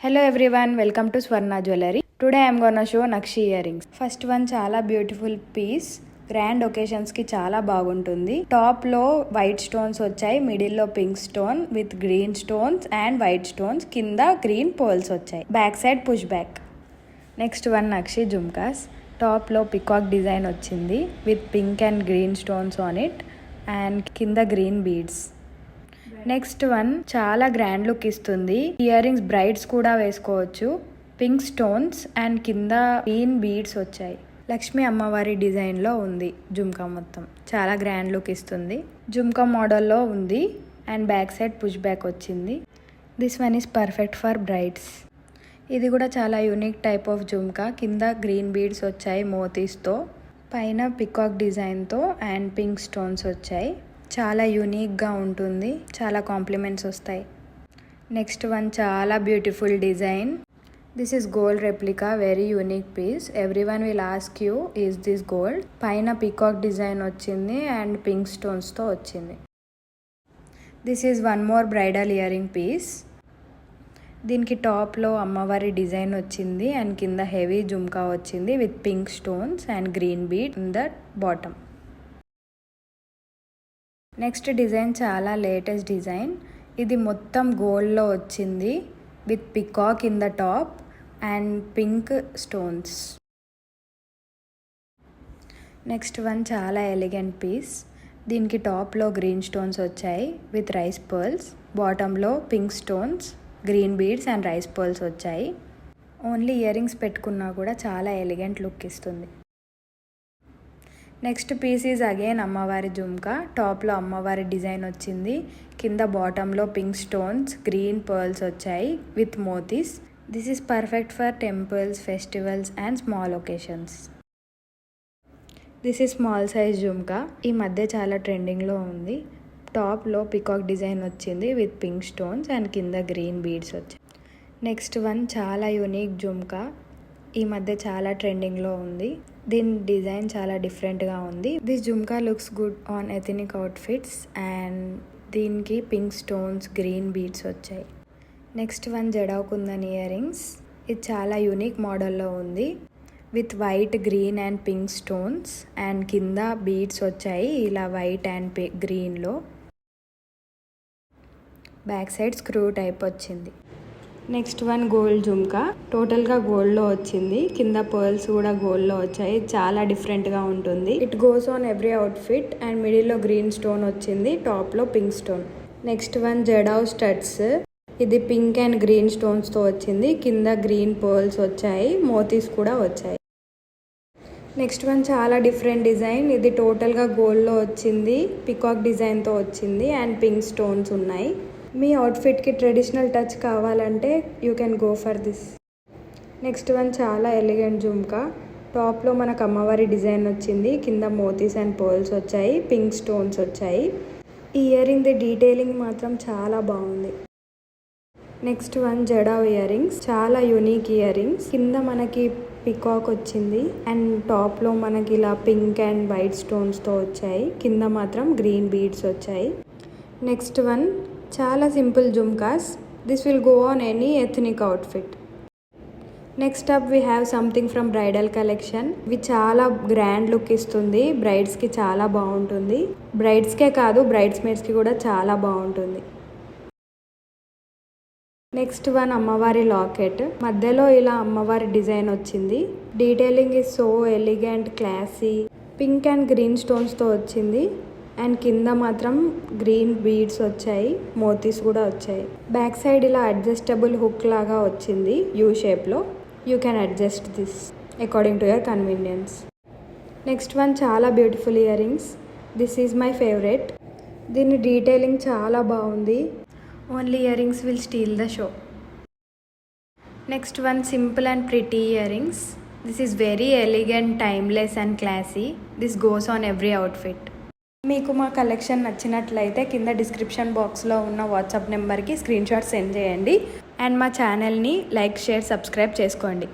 Hello everyone, welcome to Swarna Jewelry. Today I am gonna show Nakshi earrings. First one చాలా beautiful piece. Grand occasions కి చాలా బాగుంటుంది. Top లో white stones వచ్చాయి, middle లో pink stone with green stones and white stones, కింద green pearls వచ్చాయి. Back side push back. Next one nakshi jhumkas. Top లో పికాక్ డిజైన్ వచ్చింది with pink and green stones on it and కింద green beads. Next one చాలా grand look ఇస్తుంది. Earrings brides కూడా వేసుకోవచ్చు. Pink stones and కింద green beads వచ్చాయి. లక్ష్మీ అమ్మవారి డిజైన్ లో ఉంది జుమ్కా. మొత్తం చాలా గ్రాండ్ లుక్ ఇస్తుంది. జుమ్కా మోడల్లో ఉంది and back side push back వచ్చింది. This one is perfect for brides. ఇది కూడా చాలా యూనిక్ టైప్ ఆఫ్ జుమ్కా. కింద గ్రీన్ బీడ్స్ వచ్చాయి మోతీస్తో, పైన పికాక్ డిజైన్తో అండ్ పింక్ స్టోన్స్ వచ్చాయి. చాలా యూనిక్గా ఉంటుంది, చాలా కాంప్లిమెంట్స్ వస్తాయి. నెక్స్ట్ వన్ చాలా beautiful design. This is gold replica, very unique piece. Everyone will ask you is this gold. పైన పికాక్ డిజైన్ వచ్చింది అండ్ పింక్ స్టోన్స్తో వచ్చింది. This is one more bridal earring piece. దీనికి టాప్లో అమ్మవారి design వచ్చింది and కింద heavy jhumka వచ్చింది with pink stones and green bead in the bottom. Next design చాలా లేటెస్ట్ డిజైన్. ఇది మొత్తం గోల్డ్లో వచ్చింది with peacock in the top and pink stones. Next one చాలా ఎలిగెంట్ పీస్. దీనికి టాప్లో గ్రీన్ స్టోన్స్ వచ్చాయి విత్ రైస్ పర్ల్స్, బాటంలో pink stones, green beads and rice pearls వచ్చాయి. ఓన్లీ ఇయర్ రింగ్స్ పెట్టుకున్నా కూడా చాలా ఎలిగెంట్ లుక్ ఇస్తుంది. నెక్స్ట్ పీస్ ఈజ్ అగైన్ అమ్మవారి జుమ్కా. టాప్లో అమ్మవారి డిజైన్ వచ్చింది, కింద బాటంలో పింక్ స్టోన్స్, గ్రీన్ పర్ల్స్ వచ్చాయి with motis. This is perfect for temples, festivals and small occasions. This is small size jhumka. ఈ మధ్య చాలా ట్రెండింగ్లో ఉంది. టాప్లో పికాక్ డిజైన్ వచ్చింది విత్ పింక్ స్టోన్స్ అండ్ కింద గ్రీన్ బీడ్స్ వచ్చాయి. నెక్స్ట్ వన్ చాలా యూనిక్ జుమ్కా. ఈ మధ్య చాలా ట్రెండింగ్లో ఉంది. దీని డిజైన్ చాలా డిఫరెంట్గా ఉంది. This jhumka looks good on ethnic outfits and దీనికి పింక్ స్టోన్స్, గ్రీన్ బీడ్స్ వచ్చాయి. Next one jadau kundan ear rings. ఇది చాలా యూనిక్ మోడల్లో ఉంది with white, green and pink stones and కింద బీడ్స్ వచ్చాయి ఇలా వైట్ అండ్ గ్రీన్లో. బ్యాక్ సైడ్ స్క్రూ టైప్ వచ్చింది. Next one gold jhumka. టోటల్గా గోల్డ్లో వచ్చింది, కింద పర్ల్స్ కూడా గోల్డ్లో వచ్చాయి. చాలా డిఫరెంట్గా ఉంటుంది. It goes on every outfit and మిడిల్లో గ్రీన్ స్టోన్ వచ్చింది, టాప్లో pink stone. Next one jadau studs. ఇది పింక్ అండ్ గ్రీన్ స్టోన్స్తో వచ్చింది, కింద గ్రీన్ పర్ల్స్ వచ్చాయి, మోతీస్ కూడా వచ్చాయి. నెక్స్ట్ వన్ చాలా డిఫరెంట్ డిజైన్. ఇది టోటల్గా గోల్డ్లో వచ్చింది, పికాక్ డిజైన్తో వచ్చింది అండ్ పింక్ స్టోన్స్ ఉన్నాయి. మీ అవుట్ఫిట్కి ట్రెడిషనల్ టచ్ కావాలంటే you can go for this. Next one చాలా ఎలిగెంట్ జుమ్కా. టాప్లో మనకు అమ్మవారి డిజైన్ వచ్చింది, కింద మోతీస్ అండ్ పర్ల్స్ వచ్చాయి, పింక్ స్టోన్స్ వచ్చాయి. ఈ ఇయర్ రింగ్ ది డీటెయిలింగ్ మాత్రం చాలా బాగుంది. Next one jadau ear rings. చాలా యూనిక్ ఇయర్ రింగ్స్. కింద మనకి పికాక్ వచ్చింది అండ్ టాప్లో మనకి ఇలా పింక్ అండ్ వైట్ స్టోన్స్తో వచ్చాయి, కింద మాత్రం గ్రీన్ బీడ్స్ వచ్చాయి. నెక్స్ట్ వన్ చాలా simple jhumkas. This will go on any ethnic outfit. Next up we have something from bridal collection. ఇవి చాలా గ్రాండ్ లుక్ ఇస్తుంది, బ్రైడ్స్కి చాలా బాగుంటుంది. బ్రైడ్స్కే కాదు బ్రైడ్స్ మేడ్స్కి కూడా చాలా బాగుంటుంది. నెక్స్ట్ వన్ అమ్మవారి లాకెట్. మధ్యలో ఇలా అమ్మవారి డిజైన్ వచ్చింది. Detailing is so elegant, classy. Pink and green స్టోన్స్తో వచ్చింది అండ్ కింద మాత్రం గ్రీన్ బీడ్స్ వచ్చాయి, మోతీస్ కూడా వచ్చాయి. బ్యాక్ సైడ్ ఇలా అడ్జస్టబుల్ హుక్ లాగా వచ్చింది యూ షేప్లో. You can adjust this according to your convenience. Next one చాలా beautiful earrings. This is my favourite. దీని డీటెయిలింగ్ చాలా బాగుంది. Only earrings will steal the show. Next one simple and pretty earrings. This is very elegant, timeless and classy. This goes on every outfit. మీకు మా collection నచ్చినట్లయితే కింద description బాక్స్లో ఉన్న WhatsApp నెంబర్కి స్క్రీన్ షాట్ సెండ్ చేయండి and మా ఛానల్ని లైక్, షేర్, సబ్స్క్రైబ్ చేసుకోండి.